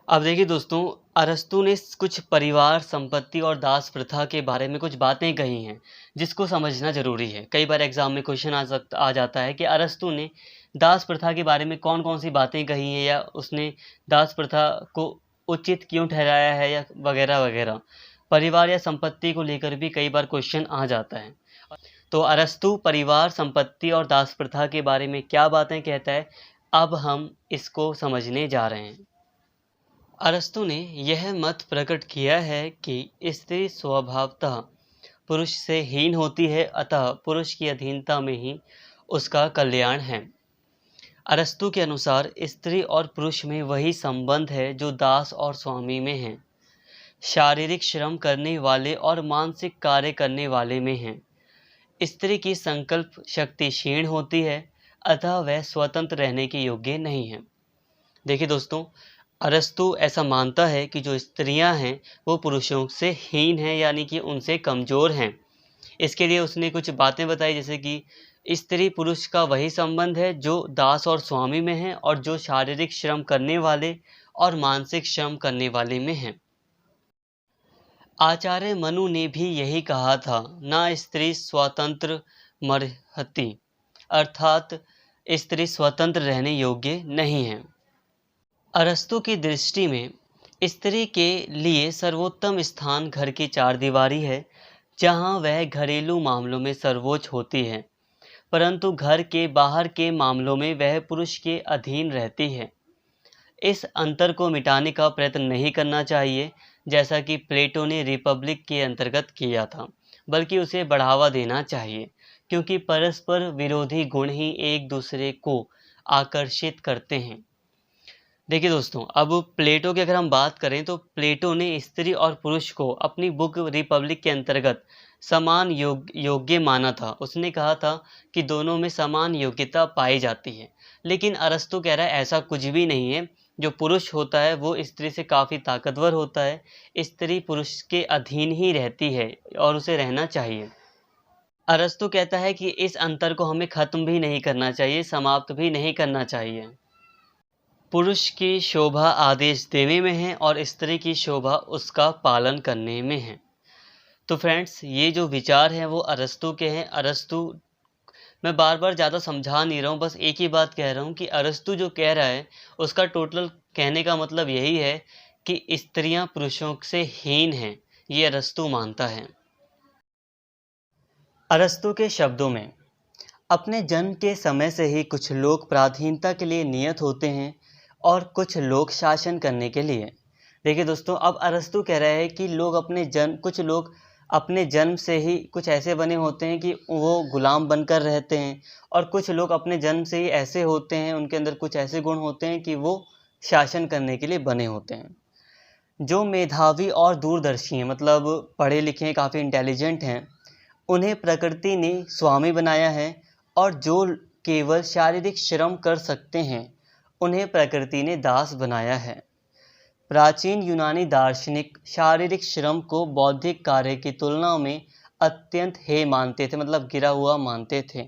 अब देखिए दोस्तों, अरस्तू ने कुछ परिवार, संपत्ति और दास प्रथा के बारे में कुछ बातें कही हैं, जिसको समझना ज़रूरी है। कई बार एग्ज़ाम में क्वेश्चन आ जाता है कि अरस्तू ने दास प्रथा के बारे में कौन-कौन सी बातें कही हैं या उसने दास प्रथा को उचित क्यों ठहराया है या वगैरह-वगैरह। परिवार या संपत्ति को लेकर भी कई बार क्वेश्चन आ जाता है। तो अरस्तू परिवार, संपत्ति और दास प्रथा के बारे में क्या बातें कहता है, अब हम इसको समझने जा रहे हैं। अरस्तू ने यह मत प्रकट किया है कि स्त्री स्वभावतः पुरुष से हीन होती है, अतः पुरुष की अधीनता में ही उसका कल्याण है। अरस्तू के अनुसार स्त्री और पुरुष में वही संबंध है जो दास और स्वामी में है, शारीरिक श्रम करने वाले और मानसिक कार्य करने वाले में है। स्त्री की संकल्प शक्ति क्षीण होती है, अतः वह स्वतंत्र रहने के योग्य नहीं है। देखिए दोस्तों, अरस्तू ऐसा मानता है कि जो स्त्रियां हैं वो पुरुषों से हीन हैं, यानी कि उनसे कमज़ोर हैं। इसके लिए उसने कुछ बातें बताई, जैसे कि स्त्री पुरुष का वही संबंध है जो दास और स्वामी में है और जो शारीरिक श्रम करने वाले और मानसिक श्रम करने वाले में है। आचार्य मनु ने भी यही कहा था, ना स्त्री स्वतंत्र मर्हति, अर्थात स्त्री स्वतंत्र रहने योग्य नहीं है। अरस्तू की दृष्टि में स्त्री के लिए सर्वोत्तम स्थान घर की चारदीवारी है, जहां वह घरेलू मामलों में सर्वोच्च होती है, परंतु घर के बाहर के मामलों में वह पुरुष के अधीन रहती है। इस अंतर को मिटाने का प्रयत्न नहीं करना चाहिए, जैसा कि प्लेटो ने रिपब्लिक के अंतर्गत किया था, बल्कि उसे बढ़ावा देना चाहिए, क्योंकि परस्पर विरोधी गुण ही एक दूसरे को आकर्षित करते हैं। देखिए दोस्तों, अब प्लेटो की अगर हम बात करें तो प्लेटो ने स्त्री और पुरुष को अपनी बुक रिपब्लिक के अंतर्गत समान योग्य माना था। उसने कहा था कि दोनों में समान योग्यता पाई जाती है, लेकिन अरस्तू कह रहा है ऐसा कुछ भी नहीं है। जो पुरुष होता है वो स्त्री से काफ़ी ताकतवर होता है, स्त्री पुरुष के अधीन ही रहती है और उसे रहना चाहिए। अरस्तू कहता है कि इस अंतर को हमें ख़त्म भी नहीं करना चाहिए, समाप्त भी नहीं करना चाहिए। पुरुष की शोभा आदेश देने में है और स्त्री की शोभा उसका पालन करने में है। तो फ्रेंड्स, ये जो विचार हैं वो अरस्तू के हैं। अरस्तू, मैं बार बार ज़्यादा समझा नहीं रहा हूँ, बस एक ही बात कह रहा हूँ कि अरस्तू जो कह रहा है उसका टोटल कहने का मतलब यही है कि स्त्रियां पुरुषों से हीन हैं, ये अरस्तू मानता है। अरस्तू के शब्दों में, अपने जन्म के समय से ही कुछ लोग पराधीनता के लिए नियत होते हैं और कुछ लोग शासन करने के लिए। देखिए दोस्तों, अब अरस्तू कह रहा है कि कुछ लोग अपने जन्म से ही कुछ ऐसे बने होते हैं कि वो गुलाम बनकर रहते हैं, और कुछ लोग अपने जन्म से ही ऐसे होते हैं, उनके अंदर कुछ ऐसे गुण होते हैं कि वो शासन करने के लिए बने होते हैं। जो मेधावी और दूरदर्शी हैं, मतलब पढ़े लिखे काफ़ी इंटेलिजेंट हैं, उन्हें प्रकृति ने स्वामी बनाया है, और जो केवल शारीरिक श्रम कर सकते हैं उन्हें प्रकृति ने दास बनाया है। प्राचीन यूनानी दार्शनिक शारीरिक श्रम को बौद्धिक कार्य की तुलना में अत्यंत हेय मानते थे, मतलब गिरा हुआ मानते थे।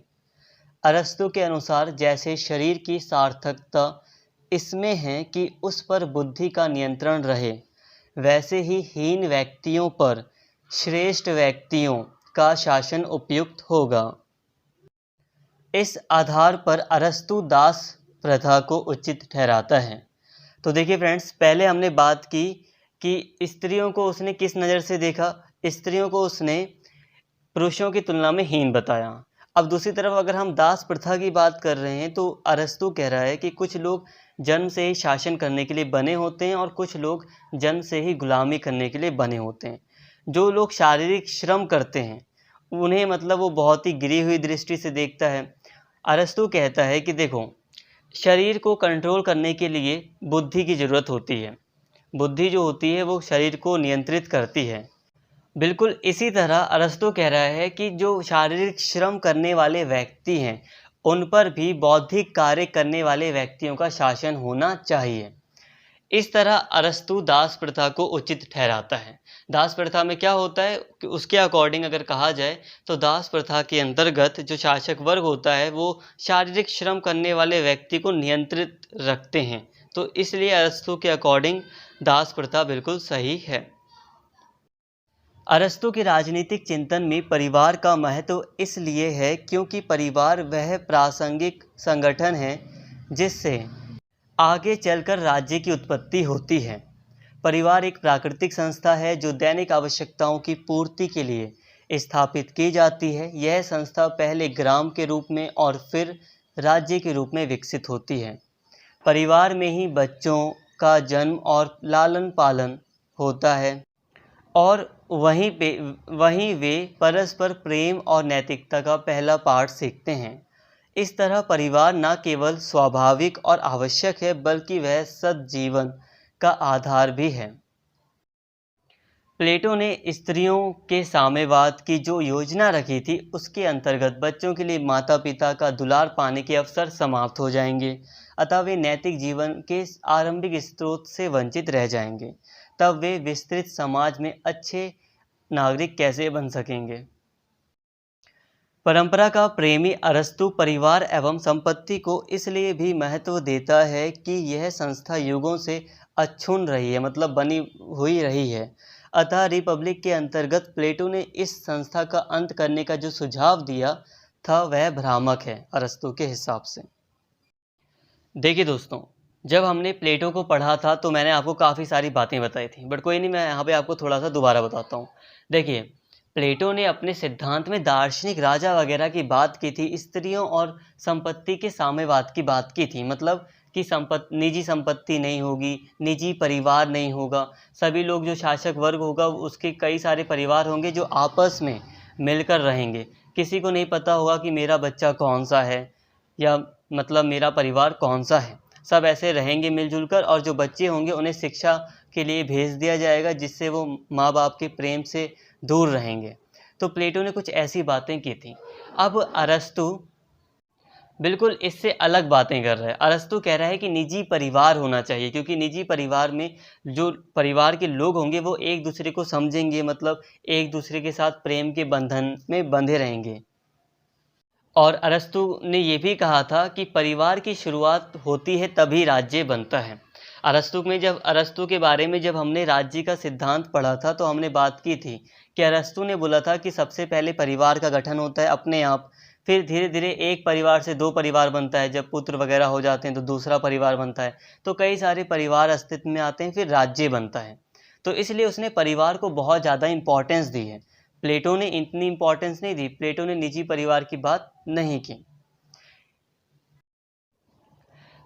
अरस्तू के अनुसार जैसे शरीर की सार्थकता इसमें है कि उस पर बुद्धि का नियंत्रण रहे, वैसे ही हीन व्यक्तियों पर श्रेष्ठ व्यक्तियों का शासन उपयुक्त होगा। इस आधार पर अरस्तू दास प्रथा को उचित ठहराता है। तो देखिए फ्रेंड्स, पहले हमने बात की कि स्त्रियों को उसने किस नज़र से देखा। स्त्रियों को उसने पुरुषों की तुलना में हीन बताया। अब दूसरी तरफ अगर हम दास प्रथा की बात कर रहे हैं तो अरस्तू कह रहा है कि कुछ लोग जन्म से ही शासन करने के लिए बने होते हैं और कुछ लोग जन्म से ही गुलामी करने के लिए बने होते हैं। जो लोग शारीरिक श्रम करते हैं उन्हें, मतलब वो बहुत ही गिरी हुई दृष्टि से देखता है। अरस्तू कहता है कि देखो, शरीर को कंट्रोल करने के लिए बुद्धि की ज़रूरत होती है। बुद्धि जो होती है वो शरीर को नियंत्रित करती है। बिल्कुल इसी तरह अरस्तू कह रहा है कि जो शारीरिक श्रम करने वाले व्यक्ति हैं उन पर भी बौद्धिक कार्य करने वाले व्यक्तियों का शासन होना चाहिए। इस तरह अरस्तू दास प्रथा को उचित ठहराता है। दास प्रथा में क्या होता है कि उसके अकॉर्डिंग अगर कहा जाए तो दास प्रथा के अंतर्गत जो शासक वर्ग होता है वो शारीरिक श्रम करने वाले व्यक्ति को नियंत्रित रखते हैं। तो इसलिए अरस्तु के अकॉर्डिंग दास प्रथा बिल्कुल सही है। अरस्तु के राजनीतिक चिंतन में परिवार का महत्व इसलिए है क्योंकि परिवार वह प्रासंगिक संगठन है जिससे आगे चलकर राज्य की उत्पत्ति होती है। परिवार एक प्राकृतिक संस्था है जो दैनिक आवश्यकताओं की पूर्ति के लिए स्थापित की जाती है। यह संस्था पहले ग्राम के रूप में और फिर राज्य के रूप में विकसित होती है। परिवार में ही बच्चों का जन्म और लालन पालन होता है और वहीं वे परस्पर प्रेम और नैतिकता का पहला पाठ सीखते हैं। इस तरह परिवार न केवल स्वाभाविक और आवश्यक है बल्कि वह सद्जीवन का आधार भी है। प्लेटो ने स्त्रियों के साम्यवाद की जो योजना रखी थी उसके अंतर्गत बच्चों के लिए माता पिता का दुलार पाने के अवसर समाप्त हो जाएंगे, अतः वे नैतिक जीवन के आरंभिक स्रोत से वंचित रह जाएंगे। तब वे विस्तृत समाज में अच्छे नागरिक कैसे बन सकेंगे। परंपरा का प्रेमी अरस्तु परिवार एवं संपत्ति को इसलिए भी महत्व देता है कि यह संस्था युगों से अक्षुण्ण रही है, मतलब बनी हुई रही है। अतः रिपब्लिक के अंतर्गत प्लेटो ने इस संस्था का अंत करने का जो सुझाव दिया था वह भ्रामक है अरस्तु के हिसाब से। देखिए दोस्तों, जब हमने प्लेटो को पढ़ा था तो मैंने आपको काफ़ी सारी बातें बताई थी, बट कोई नहीं, मैं यहाँ पे आपको थोड़ा सा दोबारा बताता हूँ। देखिए, प्लेटो ने अपने सिद्धांत में दार्शनिक राजा वगैरह की बात की थी, स्त्रियों और संपत्ति के साम्यवाद की बात की थी, मतलब कि निजी संपत्ति नहीं होगी, निजी परिवार नहीं होगा, सभी लोग जो शासक वर्ग होगा उसके कई सारे परिवार होंगे जो आपस में मिलकर रहेंगे। किसी को नहीं पता होगा कि मेरा बच्चा कौन सा है या मतलब मेरा परिवार कौन सा है, सब ऐसे रहेंगे मिलजुल कर, और जो बच्चे होंगे उन्हें शिक्षा के लिए भेज दिया जाएगा जिससे वो माँ बाप के प्रेम से दूर रहेंगे। तो प्लेटो ने कुछ ऐसी बातें की थी। अब अरस्तु बिल्कुल इससे अलग बातें कर रहा है। अरस्तु कह रहा है कि निजी परिवार होना चाहिए, क्योंकि निजी परिवार में जो परिवार के लोग होंगे वो एक दूसरे को समझेंगे, मतलब एक दूसरे के साथ प्रेम के बंधन में बंधे रहेंगे। और अरस्तु ने ये भी कहा था कि परिवार की शुरुआत होती है तभी राज्य बनता है। अरस्तु के बारे में जब हमने राज्य का सिद्धांत पढ़ा था तो हमने बात की थी कि अरस्तु ने बोला था कि सबसे पहले परिवार का गठन होता है अपने आप, फिर धीरे धीरे एक परिवार से दो परिवार बनता है, जब पुत्र वगैरह हो जाते हैं तो दूसरा परिवार बनता है, तो कई सारे परिवार अस्तित्व में आते हैं, फिर राज्य बनता है। तो इसलिए उसने परिवार को बहुत ज़्यादा इम्पोर्टेंस दी है। प्लेटो ने इतनी इम्पोर्टेंस नहीं दी, प्लेटो ने निजी परिवार की बात नहीं की।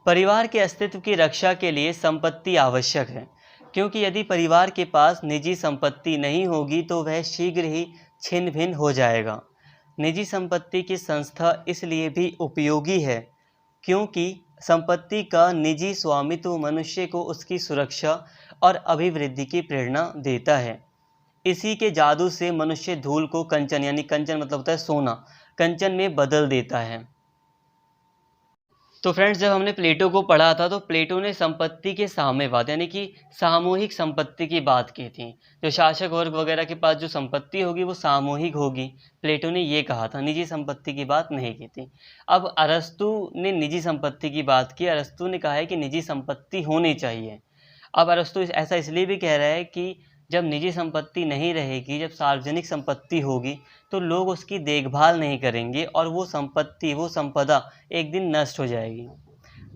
परिवार के अस्तित्व की रक्षा के लिए संपत्ति आवश्यक है, क्योंकि यदि परिवार के पास निजी संपत्ति नहीं होगी तो वह शीघ्र ही छिन्न भिन्न हो जाएगा। निजी संपत्ति की संस्था इसलिए भी उपयोगी है क्योंकि संपत्ति का निजी स्वामित्व मनुष्य को उसकी सुरक्षा और अभिवृद्धि की प्रेरणा देता है। इसी के जादू से मनुष्य धूल को कंचन, यानी कंचन मतलब होता है सोना, कंचन में बदल देता है। तो फ्रेंड्स, जब हमने प्लेटो को पढ़ा था तो प्लेटो ने संपत्ति के साम्यवाद यानी कि सामूहिक संपत्ति की बात की थी। जो शासक वर्ग वगैरह के पास जो संपत्ति होगी वो सामूहिक होगी, प्लेटो ने ये कहा था, निजी संपत्ति की बात नहीं की थी। अब अरस्तु ने निजी संपत्ति की बात की। अरस्तु ने कहा है कि निजी संपत्ति होनी चाहिए। अब अरस्तु ऐसा इसलिए भी कह रहा है कि जब निजी संपत्ति नहीं रहेगी, जब सार्वजनिक संपत्ति होगी तो लोग उसकी देखभाल नहीं करेंगे और वो संपदा एक दिन नष्ट हो जाएगी।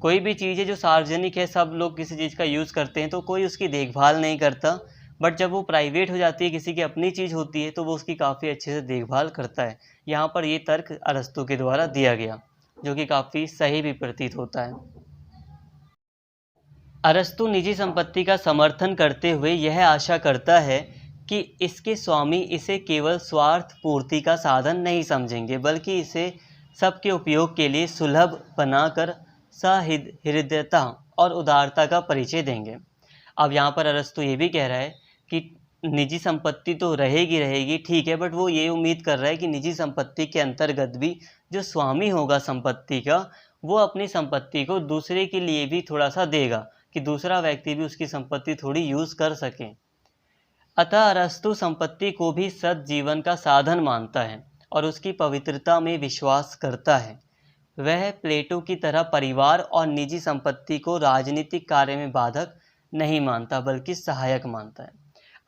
कोई भी चीज़ है जो सार्वजनिक है, सब लोग किसी चीज़ का यूज़ करते हैं तो कोई उसकी देखभाल नहीं करता, बट जब वो प्राइवेट हो जाती है, किसी की अपनी चीज़ होती है, तो वो उसकी काफ़ी अच्छे से देखभाल करता है। यहाँ पर ये तर्क अरस्तु के द्वारा दिया गया, जो कि काफ़ी सही भी प्रतीत होता है। अरस्तु निजी संपत्ति का समर्थन करते हुए यह आशा करता है कि इसके स्वामी इसे केवल स्वार्थ पूर्ति का साधन नहीं समझेंगे, बल्कि इसे सबके उपयोग के लिए सुलभ बनाकर सहृदयता और उदारता का परिचय देंगे। अब यहाँ पर अरस्तु ये भी कह रहा है कि निजी संपत्ति तो रहेगी ठीक है, बट वो ये उम्मीद कर रहा है कि निजी संपत्ति के अंतर्गत भी जो स्वामी होगा संपत्ति का, वो अपनी संपत्ति को दूसरे के लिए भी थोड़ा सा देगा कि दूसरा व्यक्ति भी उसकी संपत्ति थोड़ी यूज़ कर सके। अतः अरस्तु संपत्ति को भी सद्जीवन का साधन मानता है और उसकी पवित्रता में विश्वास करता है। वह प्लेटो की तरह परिवार और निजी संपत्ति को राजनीतिक कार्य में बाधक नहीं मानता बल्कि सहायक मानता है।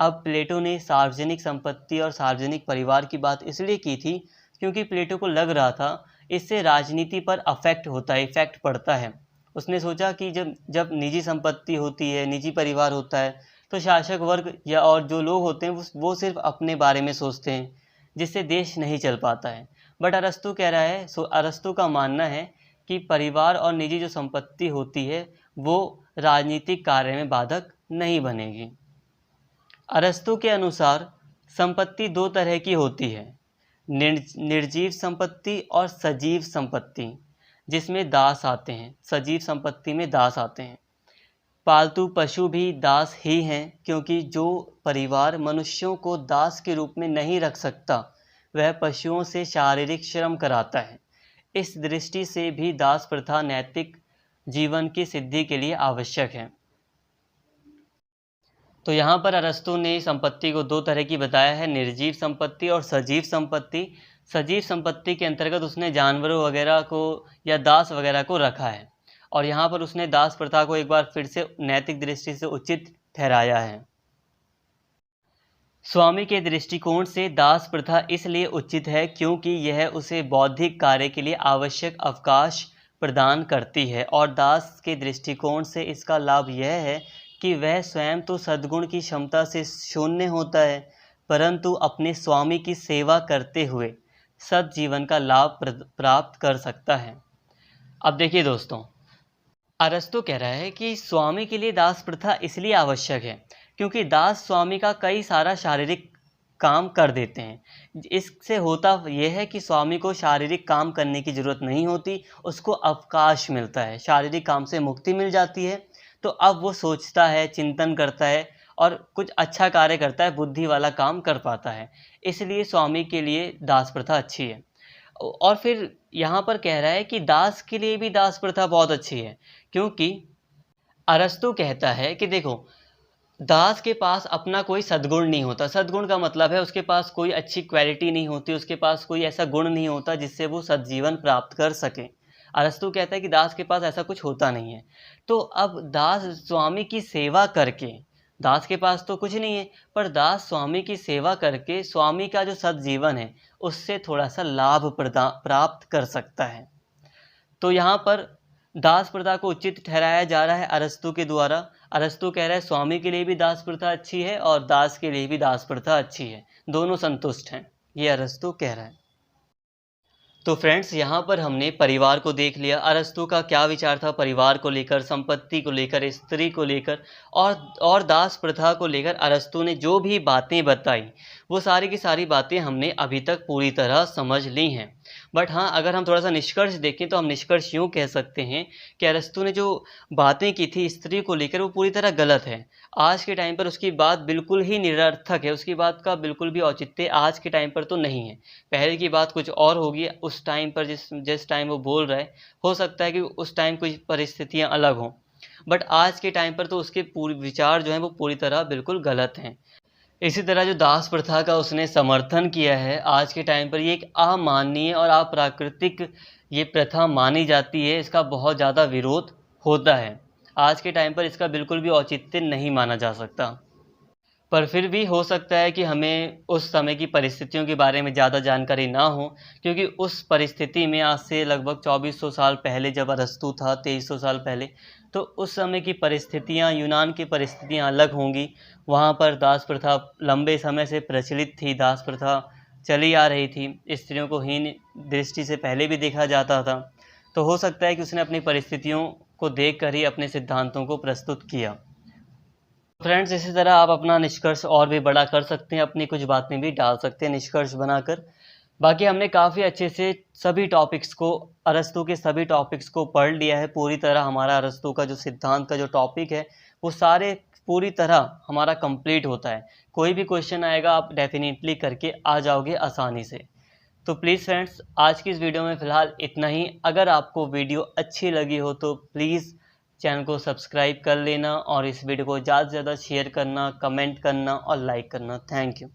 अब प्लेटो ने सार्वजनिक संपत्ति और सार्वजनिक परिवार की बात इसलिए की थी क्योंकि प्लेटो को लग रहा था इससे राजनीति पर अफेक्ट होता है, इफेक्ट पड़ता है। उसने सोचा कि जब जब निजी संपत्ति होती है, निजी परिवार होता है, तो शासक वर्ग या और जो लोग होते हैं वो सिर्फ अपने बारे में सोचते हैं, जिससे देश नहीं चल पाता है। बट अरस्तू कह रहा है, अरस्तू का मानना है कि परिवार और निजी जो संपत्ति होती है वो राजनीतिक कार्य में बाधक नहीं बनेगी। अरस्तू के अनुसार संपत्ति दो तरह की होती है, निर्जीव संपत्ति और सजीव संपत्ति, जिसमें दास आते हैं। सजीव संपत्ति में दास आते हैं। पालतू पशु भी दास ही हैं, क्योंकि जो परिवार मनुष्यों को दास के रूप में नहीं रख सकता वह पशुओं से शारीरिक श्रम कराता है। इस दृष्टि से भी दास प्रथा नैतिक जीवन की सिद्धि के लिए आवश्यक है। तो यहाँ पर अरस्तू ने संपत्ति को दो तरह की बताया है, निर्जीव संपत्ति और सजीव संपत्ति। सजीव संपत्ति के अंतर्गत उसने जानवरों वगैरह को या दास वगैरह को रखा है, और यहाँ पर उसने दास प्रथा को एक बार फिर से नैतिक दृष्टि से उचित ठहराया है। स्वामी के दृष्टिकोण से दास प्रथा इसलिए उचित है क्योंकि यह उसे बौद्धिक कार्य के लिए आवश्यक अवकाश प्रदान करती है, और दास के दृष्टिकोण से इसका लाभ यह है कि वह स्वयं तो सद्गुण की क्षमता से शून्य होता है, परंतु अपने स्वामी की सेवा करते हुए सद्जीवन का लाभ प्राप्त कर सकता है। अब देखिए दोस्तों, अरस्तू कह रहा है कि स्वामी के लिए दास प्रथा इसलिए आवश्यक है क्योंकि दास स्वामी का कई सारा शारीरिक काम कर देते हैं। इससे होता यह है कि स्वामी को शारीरिक काम करने की ज़रूरत नहीं होती, उसको अवकाश मिलता है, शारीरिक काम से मुक्ति मिल जाती है। तो अब वो सोचता है, चिंतन करता है और कुछ अच्छा कार्य करता है, बुद्धि वाला काम कर पाता है। इसलिए स्वामी के लिए दास प्रथा अच्छी है। और फिर यहाँ पर कह रहा है कि दास के लिए भी दास प्रथा बहुत अच्छी है, क्योंकि अरस्तू कहता है कि देखो, दास के पास अपना कोई सद्गुण नहीं होता। सद्गुण का मतलब है उसके पास कोई अच्छी क्वालिटी नहीं होती, उसके पास कोई ऐसा गुण नहीं होता जिससे वो सद्जीवन प्राप्त कर सके। अरस्तू कहता है कि दास के पास ऐसा कुछ होता नहीं है। तो अब दास स्वामी की सेवा करके, दास के पास तो कुछ नहीं है, पर दास स्वामी की सेवा करके स्वामी का जो सद्जीवन है उससे थोड़ा सा लाभ प्राप्त कर सकता है। तो यहाँ पर दास प्रथा को उचित ठहराया जा रहा है अरस्तू के द्वारा। अरस्तू कह रहा है स्वामी के लिए भी दास प्रथा अच्छी है और दास के लिए भी दास प्रथा अच्छी है, दोनों संतुष्ट हैं, ये अरस्तू कह रहा है। तो फ्रेंड्स, यहाँ पर हमने परिवार को देख लिया, अरस्तू का क्या विचार था परिवार को लेकर, संपत्ति को लेकर, स्त्री को लेकर और दास प्रथा को लेकर अरस्तू ने जो भी बातें बताई वो सारी की सारी बातें हमने अभी तक पूरी तरह समझ ली हैं। बट हाँ, अगर हम थोड़ा सा निष्कर्ष देखें तो हम निष्कर्ष यूँ कह सकते हैं कि अरस्तू ने जो बातें की थी स्त्री को लेकर वो पूरी तरह गलत है। आज के टाइम पर उसकी बात बिल्कुल ही निरर्थक है, उसकी बात का बिल्कुल भी औचित्य आज के टाइम पर तो नहीं है। पहले की बात कुछ और होगी, उस टाइम पर जिस टाइम वो बोल रहा है, हो सकता है कि उस टाइम कुछ परिस्थितियाँ अलग हों, बट आज के टाइम पर तो उसके पूरे विचार जो हैं वो पूरी तरह बिल्कुल गलत हैं। इसी तरह जो दास प्रथा का उसने समर्थन किया है, आज के टाइम पर ये एक अमानवीय और अप्राकृतिक ये प्रथा मानी जाती है, इसका बहुत ज़्यादा विरोध होता है। आज के टाइम पर इसका बिल्कुल भी औचित्य नहीं माना जा सकता, पर फिर भी हो सकता है कि हमें उस समय की परिस्थितियों के बारे में ज़्यादा जानकारी ना हो, क्योंकि उस परिस्थिति में आज से लगभग 2400 साल पहले जब अरस्तू था, 2300 साल पहले, तो उस समय की परिस्थितियाँ, यूनान की परिस्थितियाँ अलग होंगी। वहाँ पर दास प्रथा लंबे समय से प्रचलित थी, दास प्रथा चली आ रही थी, स्त्रियों को हीन दृष्टि से पहले भी देखा जाता था। तो हो सकता है कि उसने अपनी परिस्थितियों को देखकर ही अपने सिद्धांतों को प्रस्तुत किया। फ्रेंड्स, इसी तरह आप अपना निष्कर्ष और भी बड़ा कर सकते हैं, अपनी कुछ बातें भी डाल सकते हैं निष्कर्ष बनाकर। बाकी हमने काफ़ी अच्छे से सभी टॉपिक्स को, अरस्तू के सभी टॉपिक्स को पढ़ लिया है पूरी तरह। हमारा अरस्तू का जो सिद्धांत का जो टॉपिक है वो सारे पूरी तरह हमारा कंप्लीट होता है। कोई भी क्वेश्चन आएगा आप डेफिनेटली करके आ जाओगे आसानी से। तो प्लीज़ फ्रेंड्स, आज की इस वीडियो में फ़िलहाल इतना ही। अगर आपको वीडियो अच्छी लगी हो तो प्लीज़ चैनल को सब्सक्राइब कर लेना और इस वीडियो को ज़्यादा से ज़्यादा शेयर करना, कमेंट करना और लाइक करना। Thank you.